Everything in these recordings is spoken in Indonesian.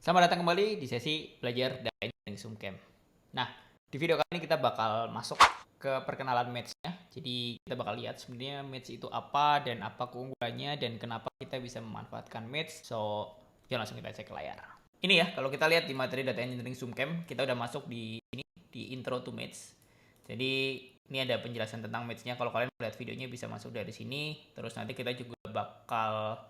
Selamat datang kembali di sesi belajar data engineering Zoomcamp. Nah, di video kali ini kita bakal masuk ke perkenalan Maths-nya. Jadi kita bakal lihat sebenarnya Maths itu apa dan apa keunggulannya dan kenapa kita bisa memanfaatkan Maths. So, yuk langsung kita cek ke layar. Ini ya, kalau kita lihat di materi data engineering Zoomcamp, kita udah masuk di ini di intro to Maths. Jadi ini ada penjelasan tentang Maths-nya. Kalau kalian mau lihat videonya bisa masuk dari sini. Terus nanti kita juga bakal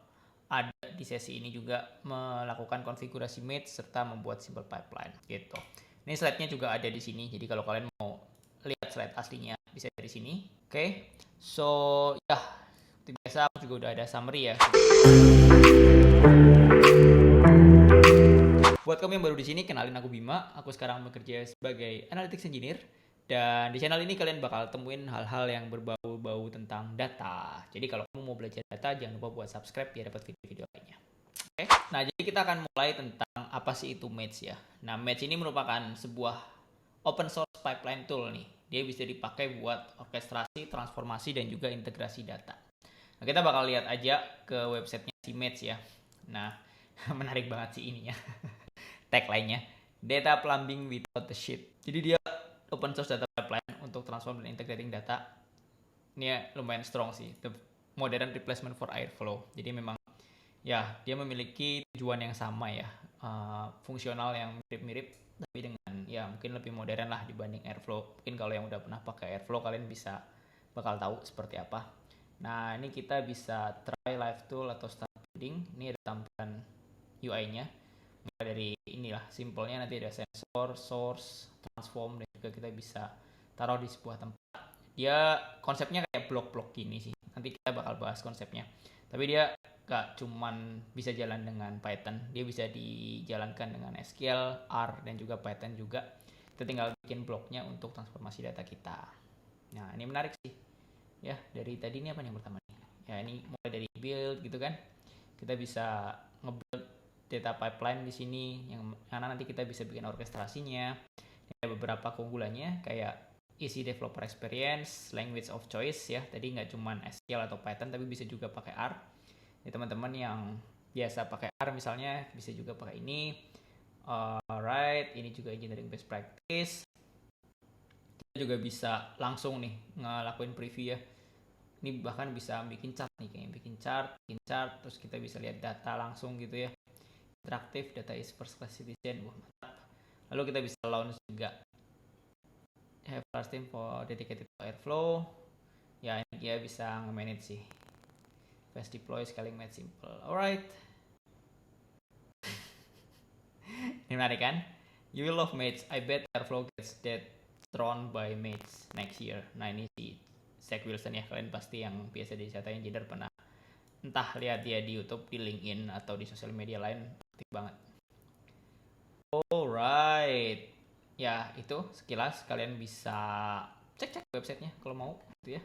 ada di sesi ini juga melakukan konfigurasi Maths serta membuat simple pipeline gitu. Ini slide-nya juga ada di sini. Jadi kalau kalian mau lihat slide aslinya bisa dari sini. Oke. So, ya seperti biasa aku juga udah ada summary ya. Buat kamu yang baru di sini, kenalin aku Bima. Aku sekarang bekerja sebagai analytics engineer. Dan di channel ini kalian bakal temuin hal-hal yang berbau-bau tentang data. Jadi kalau kamu mau belajar data, jangan lupa buat subscribe biar dapat video-video lainnya. Oke. Nah, jadi kita akan mulai tentang apa sih itu Maths ya. Nah, Maths ini merupakan sebuah open source pipeline tool nih. Dia bisa dipakai buat orkestrasi, transformasi, dan juga integrasi data. Nah, kita bakal lihat aja ke websitenya si Maths ya. Nah, menarik banget sih ini ya. Tagline-nya, data plumbing without the shit. Jadi dia open source data pipeline untuk transform dan integrating data. Ini ya, lumayan strong sih. The modern replacement for Airflow. Jadi memang ya dia memiliki tujuan yang sama ya, fungsional yang mirip-mirip tapi dengan ya mungkin lebih modern lah dibanding Airflow. Mungkin kalau yang udah pernah pakai Airflow kalian bisa bakal tahu seperti apa. Nah, ini kita bisa try live tool atau start building. Ini ada tampilan UI-nya. Mulai dari inilah simpelnya, nanti ada sensor, source, transform, dan juga kita bisa taruh di sebuah tempat. Dia konsepnya kayak blok-blok gini sih. Nanti kita bakal bahas konsepnya. Tapi dia gak cuman bisa jalan dengan Python, dia bisa dijalankan dengan SQL, R, dan juga Python juga. Kita tinggal bikin bloknya untuk transformasi data kita. Nah, ini menarik sih. Ya, dari tadi ini apa nih yang pertama nih? Ya, ini mulai dari build gitu kan. Kita bisa nge-build data pipeline di sini yang karena nanti kita bisa bikin orkestrasinya. Ada beberapa keunggulannya kayak easy developer experience, language of choice ya. Tadi nggak cuma SQL atau Python tapi bisa juga pakai R. Jadi teman-teman yang biasa pakai R misalnya bisa juga pakai ini. Alright, ini juga engineering best practice. Kita juga bisa langsung nih ngelakuin preview ya. Ini bahkan bisa bikin chart nih, kayak bikin chart, terus kita bisa lihat data langsung gitu ya. Interaktif, data is first class citizen. Wah, mantap. Lalu kita bisa launch juga have large team for dedicated to Airflow. Ya, ini dia bisa nge-manage sih. Fast deploy, scaling made simple. Alright. Ini menarik kan? You will love Maths. I bet Airflow gets that thrown by Maths next year. Nah, ini si Zach Wilson ya. Kalian pasti yang biasa di data engineer pernah entah lihat dia di YouTube, di LinkedIn, atau di sosial media lain. Aktif banget. Alright. Ya, itu sekilas kalian bisa cek-cek websitenya kalau mau gitu ya.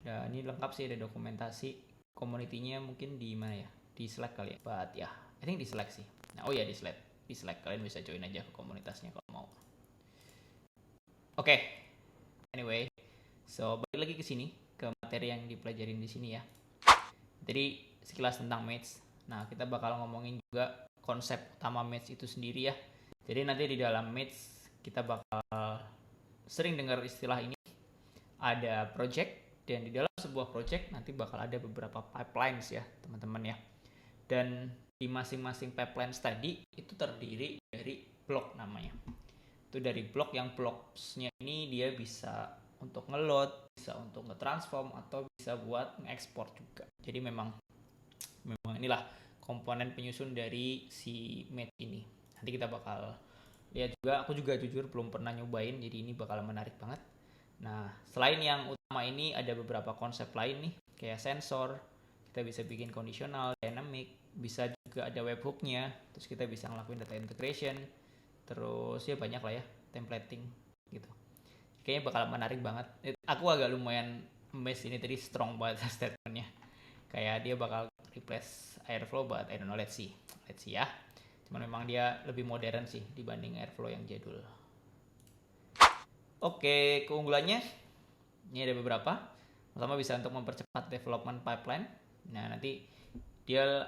Dan ini lengkap sih, ada dokumentasi community-nya mungkin di mana ya? Di Slack kali ya. But ya, I think di Slack sih. Nah, oh ya di Slack. Di Slack kalian bisa join aja ke komunitasnya kalau mau. Oke. Anyway, so balik lagi ke sini ke materi yang dipelajarin di sini ya. Jadi sekilas tentang Maths. Nah, kita bakal ngomongin juga konsep utama Maths itu sendiri ya. Jadi nanti di dalam Maths kita bakal sering dengar istilah ini, ada project, dan di dalam sebuah project nanti bakal ada beberapa pipelines ya teman-teman ya. Dan di masing-masing pipeline tadi itu terdiri dari blok namanya. Itu dari blok yang bloknya ini dia bisa untuk ngeload, bisa untuk nge-transform, atau bisa buat nge-export juga. Jadi memang inilah komponen penyusun dari si Maths ini. Nanti kita bakal lihat juga. Aku juga jujur belum pernah nyobain, jadi ini bakal menarik banget. Nah, selain yang utama ini ada beberapa konsep lain nih, kayak sensor. Kita bisa bikin conditional, dynamic, bisa juga ada webhook-nya. Terus kita bisa ngelakuin data integration. Terus ya banyak lah ya, templating gitu. Kayaknya bakal menarik banget. Aku agak lumayan amazed, ini tadi strong banget statementnya. Kayak dia bakal replace Airflow, but I don't know, let's see ya. Cuman memang dia lebih modern sih dibanding Airflow yang jadul. Oke, keunggulannya ini ada beberapa. Pertama, bisa untuk mempercepat development pipeline. Nah, nanti dia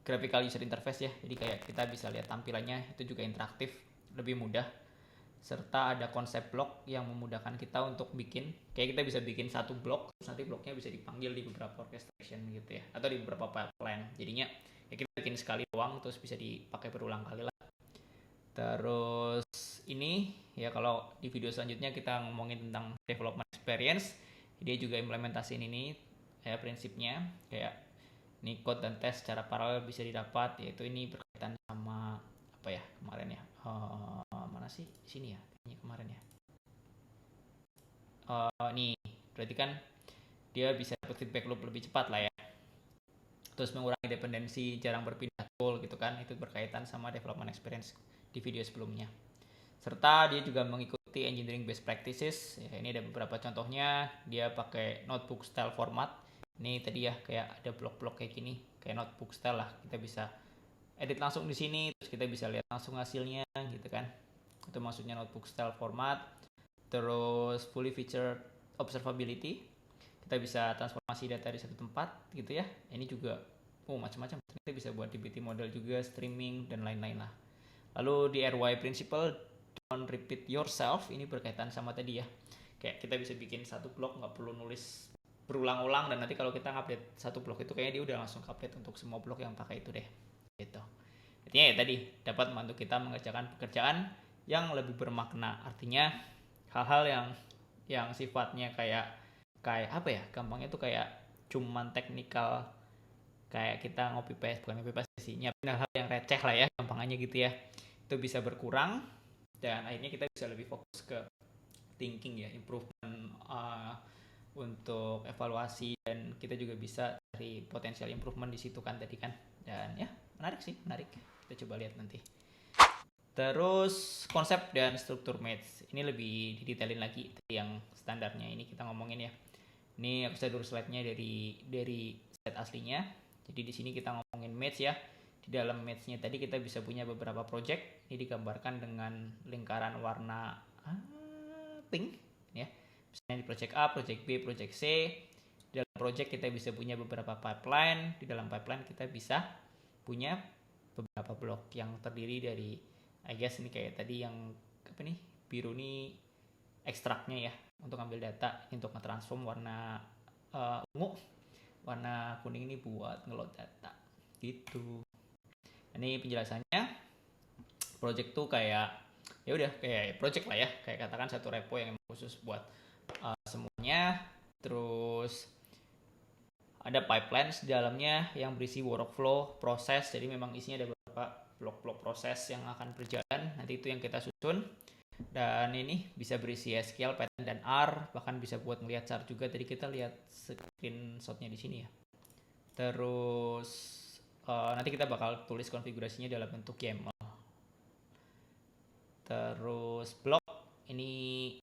graphical user interface ya. Jadi kayak kita bisa lihat tampilannya itu juga interaktif, lebih mudah. Serta ada konsep blok yang memudahkan kita untuk bikin, kayak kita bisa bikin satu blok, terus nanti bloknya bisa dipanggil di beberapa orchestration gitu ya, atau di beberapa pipeline. Jadinya ya kita bikin sekali doang, terus bisa dipakai berulang kali lah. Terus ini ya kalau di video selanjutnya kita ngomongin tentang development experience, dia juga implementasiin ini ya prinsipnya, kayak ini code dan tes secara paralel bisa didapat, yaitu ini berkaitan sama apa ya kemarin ya, mana sih sini ya kayaknya kemarin ya, nih berarti kan dia bisa dapat feedback loop lebih cepat lah ya, terus mengurangi dependensi, jarang berpindah tool gitu kan, itu berkaitan sama development experience di video sebelumnya. Serta dia juga mengikuti engineering best practices ya, ini ada beberapa contohnya. Dia pakai notebook style format, ini tadi ya kayak ada blok-blok kayak gini, kayak notebook style lah, kita bisa edit langsung di sini, terus kita bisa lihat langsung hasilnya gitu kan. Itu maksudnya notebook style format. Terus fully featured observability, kita bisa transformasi data di satu tempat gitu ya. Ini juga macam-macam, kita bisa buat dbt model juga, streaming dan lain-lain lah. Lalu di RY principle, don't repeat yourself, ini berkaitan sama tadi ya, kayak kita bisa bikin satu blok, nggak perlu nulis berulang-ulang, dan nanti kalau kita ngupdate satu blok itu kayaknya dia udah langsung update untuk semua blok yang pakai itu deh gitu. Artinya ya tadi dapat membantu kita mengerjakan pekerjaan yang lebih bermakna. Artinya hal-hal yang sifatnya kayak apa ya, gampangnya tuh kayak cuman teknikal, kayak kita ngopi paste, bukan ngopi paste sih, nyiapin hal-hal yang receh lah ya gampangannya gitu ya, itu bisa berkurang, dan akhirnya kita bisa lebih fokus ke thinking ya, improvement, untuk evaluasi, dan kita juga bisa cari potensial improvement di situ kan tadi kan. Dan ya menarik sih, menarik, kita coba lihat nanti. Terus konsep dan struktur match ini lebih didetailin lagi yang standarnya, ini kita ngomongin ya. Ini aku dulu slide-nya dari slide aslinya. Jadi di sini kita ngomongin match ya. Di dalam match-nya tadi kita bisa punya beberapa project. Ini digambarkan dengan lingkaran warna pink ya. Misalnya di project A, project B, project C. Di dalam project kita bisa punya beberapa pipeline. Di dalam pipeline kita bisa punya beberapa blok yang terdiri dari, I guess ini kayak tadi yang apa nih, biru nih ekstraknya ya, untuk ambil data, untuk nge-transform warna ungu, warna kuning ini buat ngeload data gitu. Ini penjelasannya. Project tuh kayak ya udah kayak project lah ya, kayak katakan satu repo yang khusus buat semuanya. Terus ada pipelines di dalamnya yang berisi workflow, proses. Jadi memang isinya ada beberapa blok-blok proses yang akan berjalan, nanti itu yang kita susun. Dan ini bisa berisi SQL, Python, dan R, bahkan bisa buat ngelihat chart juga. Tadi kita lihat screenshotnya di sini ya. Terus nanti kita bakal tulis konfigurasinya dalam bentuk YAML. Terus blok ini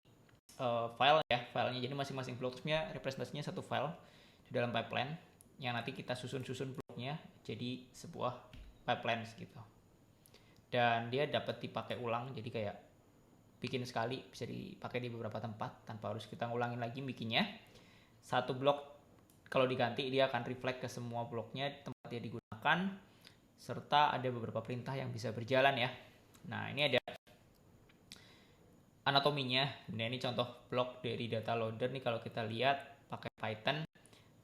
file ya, filenya. Jadi masing-masing bloknya representasinya satu file di dalam pipeline yang nanti kita susun bloknya jadi sebuah pipeline gitu. Dan dia dapat dipakai ulang, jadi kayak bikin sekali bisa dipakai di beberapa tempat tanpa harus kita ngulangin lagi bikinnya. Satu blok kalau diganti dia akan reflect ke semua bloknya tempat dia digunakan, serta ada beberapa perintah yang bisa berjalan ya. Nah ini ada anatominya. Nah ini contoh blok dari data loader nih, kalau kita lihat pakai Python.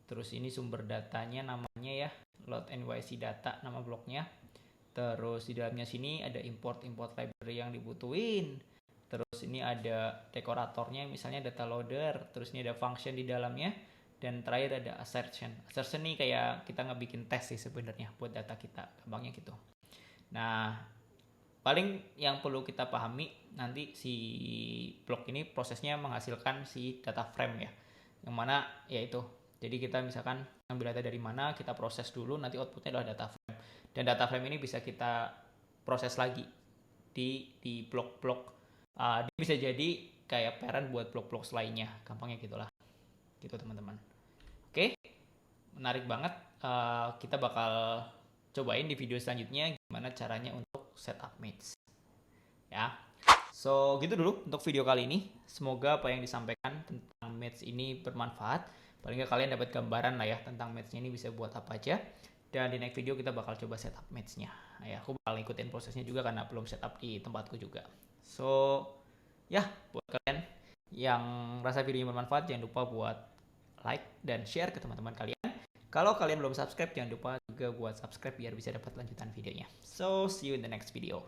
Terus ini sumber datanya namanya ya, load nyc data nama bloknya. Terus di dalamnya sini ada import library yang dibutuhin. Terus ini ada dekoratornya, misalnya data loader. Terus ini ada function di dalamnya. Dan terakhir ada assertion. Assertion nih kayak kita ngebikin tes sih sebenarnya buat data kita, gampangnya gitu. Nah, paling yang perlu kita pahami nanti si blok ini prosesnya menghasilkan si data frame ya. Yang mana ya itu. Jadi kita misalkan ambil data dari mana, kita proses dulu, nanti outputnya adalah data frame. Dan data frame ini bisa kita proses lagi di blok-blok. Dia bisa jadi kayak parent buat blok-blok lainnya, gampangnya gitulah, gitu teman-teman. Oke, menarik banget. Kita bakal cobain di video selanjutnya gimana caranya untuk setup match. Ya, so gitu dulu untuk video kali ini. Semoga apa yang disampaikan tentang match ini bermanfaat. Paling nggak kalian dapat gambaran lah ya tentang match ini bisa buat apa aja. Dan di next video kita bakal coba setup match-nya. Ya, aku bakal ikutin prosesnya juga karena belum setup di tempatku juga. So, ya, buat kalian yang rasa videonya bermanfaat, jangan lupa buat like dan share ke teman-teman kalian. Kalau kalian belum subscribe, jangan lupa juga buat subscribe biar bisa dapat lanjutan videonya. So, see you in the next video.